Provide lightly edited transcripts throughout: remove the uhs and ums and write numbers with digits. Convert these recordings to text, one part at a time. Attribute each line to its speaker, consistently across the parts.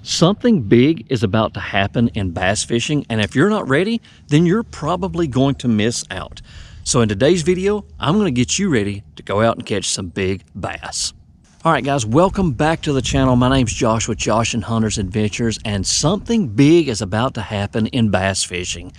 Speaker 1: Something big is about to happen in bass fishing, and if you're not ready, then you're probably going to miss out. So in today's video, I'm going to get you ready to go out and catch some big bass. All right, guys, welcome back to the channel. My name's Josh with Josh and Hunter's Adventures, and something big is about to happen in bass fishing.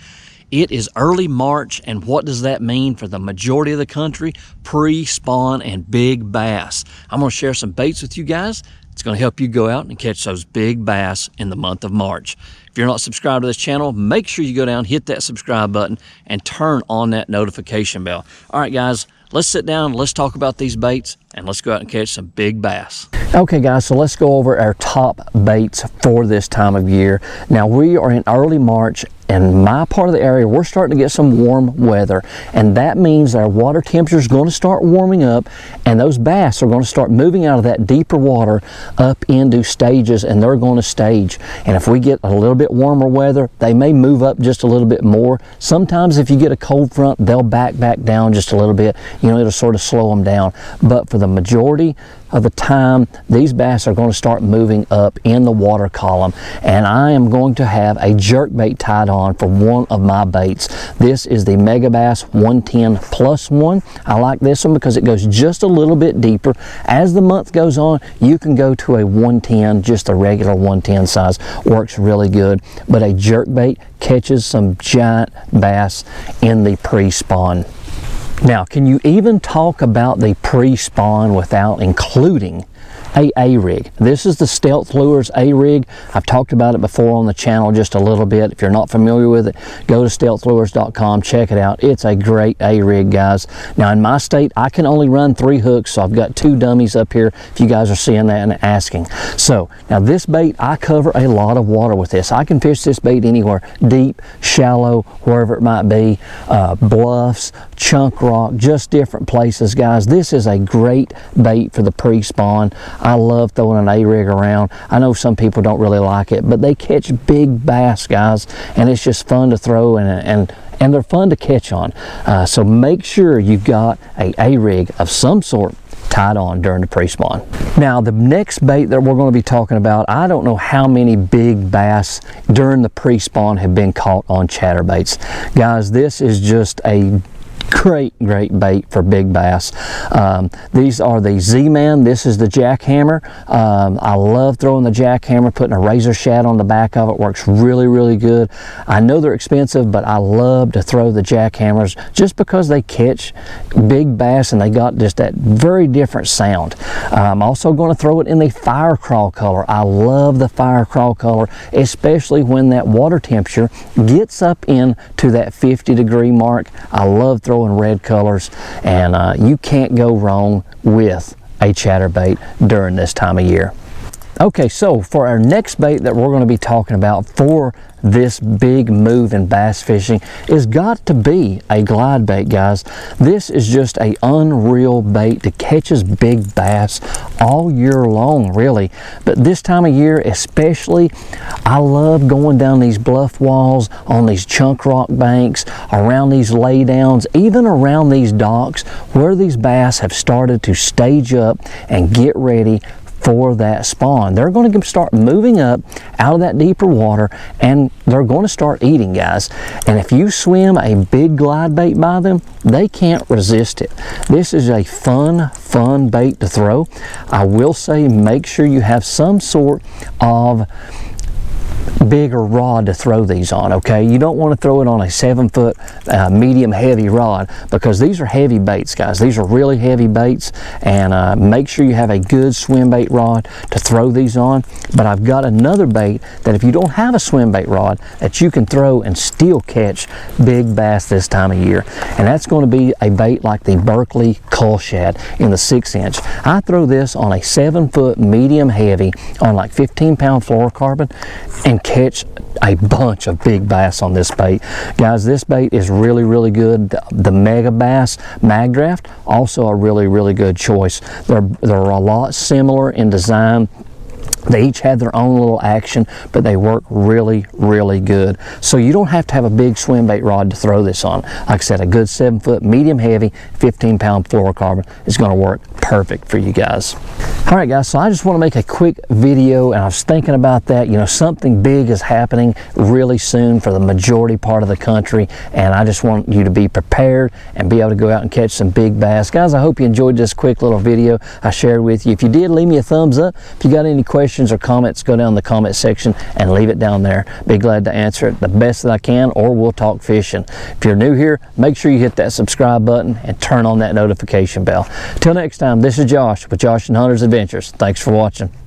Speaker 1: It is early March, and what does that mean for the majority of the country? Pre-spawn and big bass. I'm going to share some baits with you guys. It's going to help you go out and catch those big bass in the month of March. If you're not subscribed to this channel, make sure you go down, hit that subscribe button, and turn on that notification bell. All right, guys, let's sit down, let's talk about these baits, and let's go out and catch some big bass. Okay, guys, so let's go over our top baits for this time of year. Now, we are in early March. In my part of the area, we're starting to get some warm weather, and that means our water temperature is going to start warming up, and those bass are going to start moving out of that deeper water up into stages, and they're going to stage. And if we get a little bit warmer weather, they may move up just a little bit more. Sometimes if you get a cold front, they'll back down just a little bit. You know, it'll sort of slow them down. But for the majority of the time, these bass are going to start moving up in the water column, and I am going to have a jerkbait tied on for one of my baits. This is the Megabass 110+1. I like this one because it goes just a little bit deeper. As the month goes on, you can go to a 110, just a regular 110 size. Works really good, but a jerkbait catches some giant bass in the pre-spawn. Now, can you even talk about the pre-spawn without including a A-rig? This is the Stealth Lures A-rig. I've talked about it before on the channel just a little bit. If you're not familiar with it, go to stealthlures.com, check it out. It's a great A-rig, guys. Now, in my state, I can only run 3 hooks, so I've got 2 dummies up here if you guys are seeing that and asking. So, now this bait, I cover a lot of water with this. I can fish this bait anywhere, deep, shallow, wherever it might be, bluffs, chunk rock, just different places, guys. This is a great bait for the pre-spawn. I love throwing an A-rig around. I know some people don't really like it, but they catch big bass, guys, and it's just fun to throw, and they're fun to catch on. So make sure you've got a A-rig of some sort tied on during the pre-spawn. Now, the next bait that we're going to be talking about, I don't know how many big bass during the pre-spawn have been caught on chatterbaits. Guys, this is just a great bait for big bass. These are the Z-Man. This is the jackhammer. I love throwing the jackhammer, putting a razor shad on the back of it. Works really good. I know they're expensive, but I love to throw the jackhammers just because they catch big bass and they got just that very different sound. I'm also going to throw it in the fire crawl color. I love the fire crawl color, especially when that water temperature gets up into that 50-degree mark. I love throwing red colors, and you can't go wrong with a chatterbait during this time of year. Okay, so for our next bait that we're going to be talking about for this big move in bass fishing is got to be a glide bait, guys. This is just a unreal bait that catches big bass all year long, really. But this time of year especially, I love going down these bluff walls, on these chunk rock banks, around these laydowns, even around these docks where these bass have started to stage up and get ready for that spawn. They're going to start moving up out of that deeper water, and they're going to start eating, guys. And if you swim a big glide bait by them, they can't resist it. This is a fun bait to throw. I will say, make sure you have some sort of bigger rod to throw these on, okay? You don't want to throw it on a 7-foot medium heavy rod, because these are heavy baits, guys. These are really heavy baits, and make sure you have a good swim bait rod to throw these on. But I've got another bait that if you don't have a swim bait rod, that you can throw and still catch big bass this time of year, and that's going to be a bait like the Berkeley Cull Shad in the 6-inch. I throw this on a 7-foot medium heavy on like 15-pound fluorocarbon and catch a bunch of big bass on this bait. Guys, this bait is really good. The Megabass Mag Draft, also a really good choice. They're a lot similar in design. They each have their own little action, but they work really good. So you don't have to have a big swim bait rod to throw this on. Like I said, a good 7-foot medium heavy 15-pound fluorocarbon is going to work perfect for you guys. All right, guys, so I just want to make a quick video, and I was thinking about that. You know, something big is happening really soon for the majority part of the country, and I just want you to be prepared and be able to go out and catch some big bass. Guys, I hope you enjoyed this quick little video I shared with you. If you did, leave me a thumbs up. If you got any questions or comments, go down in the comment section and leave it down there. Be glad to answer it the best that I can, or we'll talk fishing. If you're new here, make sure you hit that subscribe button and turn on that notification bell. Till next time, this is Josh with Josh and Hunter's Adventures. Thanks for watching.